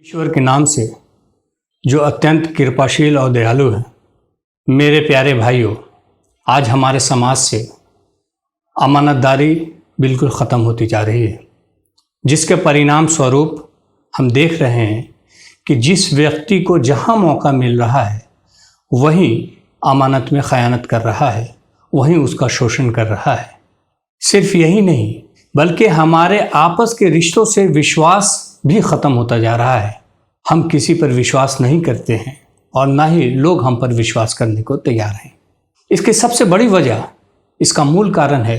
ईश्वर के नाम से जो अत्यंत कृपाशील और दयालु है। मेरे प्यारे भाइयों, आज हमारे समाज से अमानतदारी बिल्कुल ख़त्म होती जा रही है, जिसके परिणाम स्वरूप हम देख रहे हैं कि जिस व्यक्ति को जहां मौका मिल रहा है वहीं अमानत में ख़यानत कर रहा है, वहीं उसका शोषण कर रहा है। सिर्फ यही नहीं बल्कि हमारे आपस के रिश्तों से विश्वास भी ख़त्म होता जा रहा है। हम किसी पर विश्वास नहीं करते हैं और ना ही लोग हम पर विश्वास करने को तैयार हैं। इसकी सबसे बड़ी वजह, इसका मूल कारण है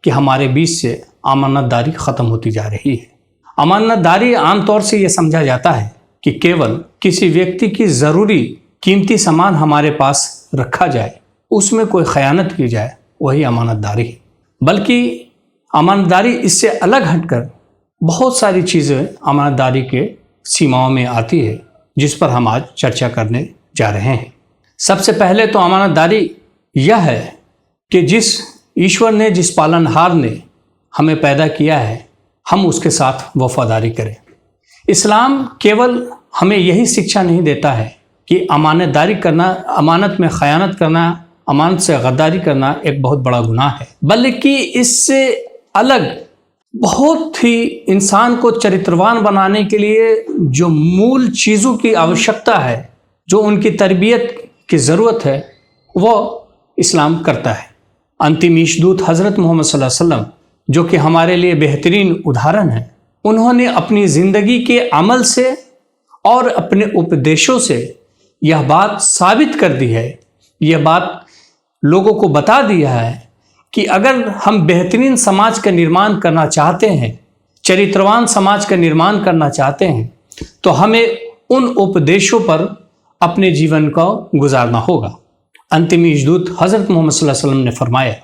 कि हमारे बीच से अमानतदारी ख़त्म होती जा रही है। अमानतदारी आमतौर से ये समझा जाता है कि केवल किसी व्यक्ति की ज़रूरी कीमती सामान हमारे पास रखा जाए, उसमें कोई ख़यानत की जाए, वही अमानतदारी है। बल्कि अमानतदारी इससे अलग हटकर बहुत सारी चीज़ें अमानतदारी के सीमाओं में आती है, जिस पर हम आज चर्चा करने जा रहे हैं। सबसे पहले तो अमानतदारी यह है कि जिस ईश्वर ने, जिस पालनहार ने हमें पैदा किया है, हम उसके साथ वफादारी करें। इस्लाम केवल हमें यही शिक्षा नहीं देता है कि अमानतदारी करना, अमानत में ख़यानत करना, अमानत से गद्दारी करना एक बहुत बड़ा गुनाह है, बल्कि इससे अलग बहुत ही इंसान को चरित्रवान बनाने के लिए जो मूल चीज़ों की आवश्यकता है, जो उनकी तरबियत की ज़रूरत है, वो इस्लाम करता है। अंतिम ईशदूत हज़रत मोहम्मद सल्लल्लाहु अलैहि वसल्लम, जो कि हमारे लिए बेहतरीन उदाहरण है, उन्होंने अपनी ज़िंदगी के अमल से और अपने उपदेशों से यह बात साबित कर दी है, यह बात लोगों को बता दिया है कि अगर हम बेहतरीन समाज का निर्माण करना चाहते हैं, चरित्रवान समाज का निर्माण करना चाहते हैं, तो हमें उन उपदेशों पर अपने जीवन को गुजारना होगा। अंतिम ईशदूत हज़रत मोहम्मद सल्लल्लाहु अलैहि वसल्लम ने फरमाया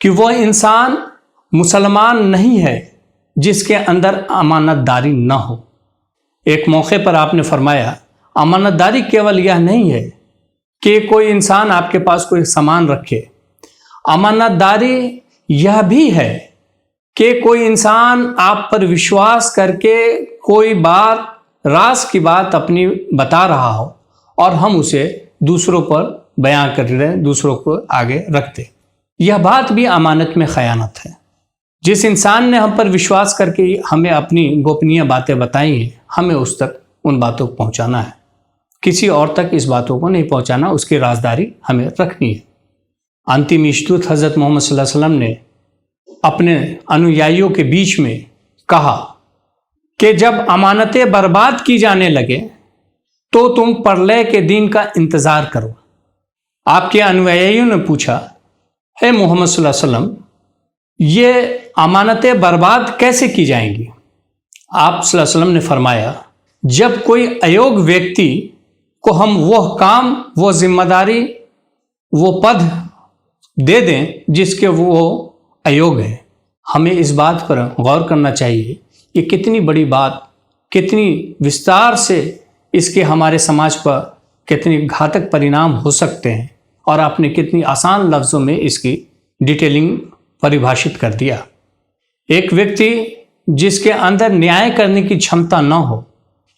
कि वह इंसान मुसलमान नहीं है जिसके अंदर अमानतदारी न हो। एक मौके पर आपने फरमाया, अमानतदारी केवल यह नहीं है कि कोई इंसान आपके पास कोई सामान रखे, अमानतदारी यह भी है कि कोई इंसान आप पर विश्वास करके कोई बात, राज की बात अपनी बता रहा हो और हम उसे दूसरों पर बयां कर रहे हैं, दूसरों को आगे रखते। यह बात भी अमानत में ख़यानत है। जिस इंसान ने हम पर विश्वास करके हमें अपनी गोपनीय बातें बताई हैं, हमें उस तक उन बातों को पहुंचाना है, किसी और तक इस बातों को नहीं पहुंचाना, उसकी राजदारी हमें रखनी है। अंतिम ईशदूत हज़रत मोहम्मद सल्लल्लाहु अलैहि वसल्लम ने अपने अनुयायियों के बीच में कहा कि जब अमानतें बर्बाद की जाने लगे तो तुम प्रलय के दिन का इंतज़ार करो। आपके अनुयायियों ने पूछा, हे मोहम्मद सल्लल्लाहु अलैहि वसल्लम, ये अमानतें बर्बाद कैसे की जाएंगी? आप सल्लल्लाहु अलैहि वसल्लम ने फरमाया, जब कोई अयोग्य व्यक्ति को हम वह काम, वो जिम्मेदारी, वो पद दे दें जिसके वो अयोग्य है। हमें इस बात पर गौर करना चाहिए कि कितनी बड़ी बात, कितनी विस्तार से इसके हमारे समाज पर कितनी घातक परिणाम हो सकते हैं, और आपने कितनी आसान लफ्ज़ों में इसकी डिटेलिंग परिभाषित कर दिया। एक व्यक्ति जिसके अंदर न्याय करने की क्षमता न हो,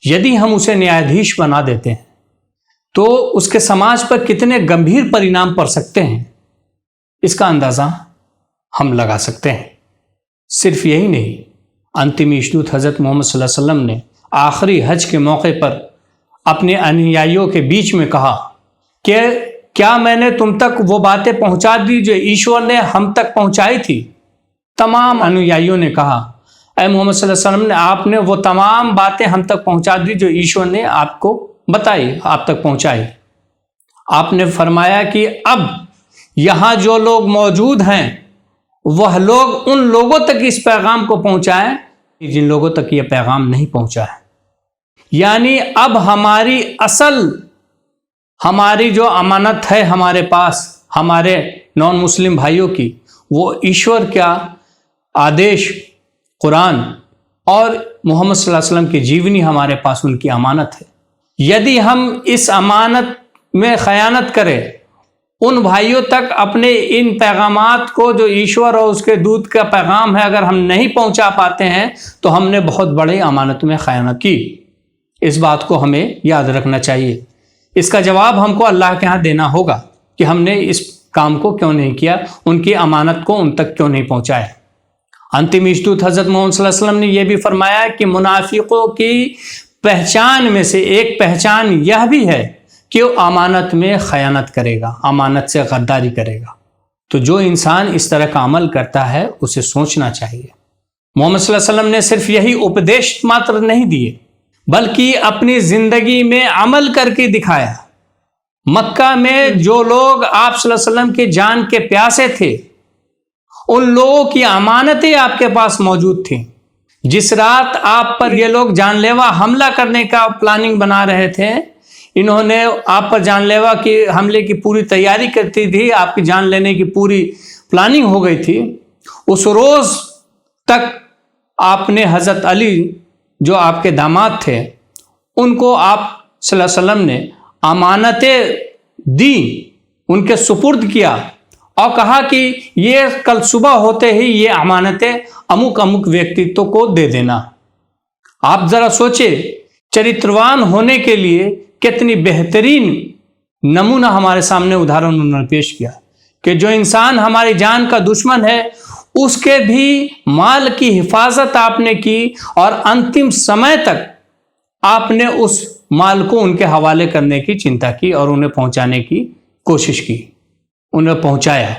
यदि हम उसे न्यायाधीश बना देते हैं तो उसके समाज पर कितने गंभीर परिणाम पड़ सकते हैं, इसका अंदाज़ा हम लगा सकते हैं। सिर्फ यही नहीं, अंतिम ईशदूत हज़रत मोहम्मद सल्लल्लाहु अलैहि वसल्लम ने आखिरी हज के मौके पर अपने अनुयायियों के बीच में कहा कि क्या मैंने तुम तक वो बातें पहुंचा दी जो ईश्वर ने हम तक पहुंचाई थी? तमाम अनुयायियों ने कहा, ऐ मोहम्मद सल्लल्लाहु अलैहि वसल्लम ने, आपने वो तमाम बातें हम तक पहुंचा दी जो ईश्वर ने आपको बताई, आप तक पहुंचाई। आपने फरमाया कि अब यहाँ जो लोग मौजूद हैं वह लोग उन लोगों तक इस पैगाम को पहुंचाएं जिन लोगों तक यह पैगाम नहीं पहुंचा है। यानी अब हमारी जो अमानत है हमारे पास, हमारे नॉन मुस्लिम भाइयों की, वो ईश्वर का आदेश, कुरान और मोहम्मद सल्लल्लाहु अलैहि वसल्लम की जीवनी हमारे पास उनकी अमानत है। यदि हम इस अमानत में ख़यानत करें, उन भाइयों तक अपने इन पैगामात को, जो ईश्वर और उसके दूत का पैगाम है, अगर हम नहीं पहुंचा पाते हैं तो हमने बहुत बड़ी अमानत में ख़यानत की। इस बात को हमें याद रखना चाहिए। इसका जवाब हमको अल्लाह के यहाँ देना होगा कि हमने इस काम को क्यों नहीं किया, उनकी अमानत को उन तक क्यों नहीं पहुँचाया। अंतिम इष्टदूत हज़रत मोहम्मद सल्लल्लाहु अलैहि वसल्लम ने यह भी फरमाया कि मुनाफिकों की पहचान में से एक पहचान यह भी है कि वो अमानत में खयानत करेगा, अमानत से गद्दारी करेगा। तो जो इंसान इस तरह का अमल करता है उसे सोचना चाहिए। मोहम्मद सल्लल्लाहु अलैहि वसल्लम ने सिर्फ यही उपदेश मात्र नहीं दिए, बल्कि अपनी जिंदगी में अमल करके दिखाया। मक्का में जो लोग आप सल्लल्लाहु अलैहि वसल्लम के जान के प्यासे थे, उन लोगों की अमानतें आपके पास मौजूद थी। जिस रात आप पर ये लोग जानलेवा हमला करने का प्लानिंग बना रहे थे, इन्होंने आप पर जानलेवा की हमले की पूरी तैयारी करती थी, आपकी जान लेने की पूरी प्लानिंग हो गई थी। उस रोज तक आपने हजरत अली जो आपके दामाद थे, उनको आप सल्लल्लाहु अलैहि वसल्लम ने अमानतें दी, उनके सुपुर्द किया और कहा कि ये कल सुबह होते ही ये अमानतें अमुक अमुक व्यक्तित्व को दे देना। आप जरा सोचे, चरित्रवान होने के लिए कितनी बेहतरीन नमूना हमारे सामने उदाहरण उन्होंने पेश किया कि जो इंसान हमारी जान का दुश्मन है उसके भी माल की हिफाजत आपने की और अंतिम समय तक आपने उस माल को उनके हवाले करने की चिंता की और उन्हें पहुंचाने की कोशिश की, उन्हें पहुंचाया।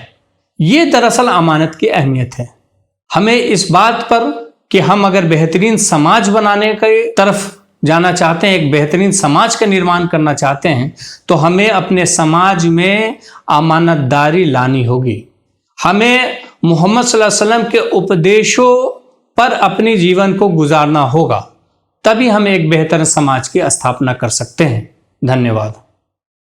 ये दरअसल अमानत की अहमियत है। हमें इस बात पर कि हम अगर बेहतरीन समाज बनाने की तरफ जाना चाहते हैं, एक बेहतरीन समाज का निर्माण करना चाहते हैं, तो हमें अपने समाज में अमानतदारी लानी होगी। हमें मोहम्मद सल्लल्लाहु अलैहि वसल्लम के उपदेशों पर अपने जीवन को गुजारना होगा, तभी हम एक बेहतर समाज की स्थापना कर सकते हैं। धन्यवाद।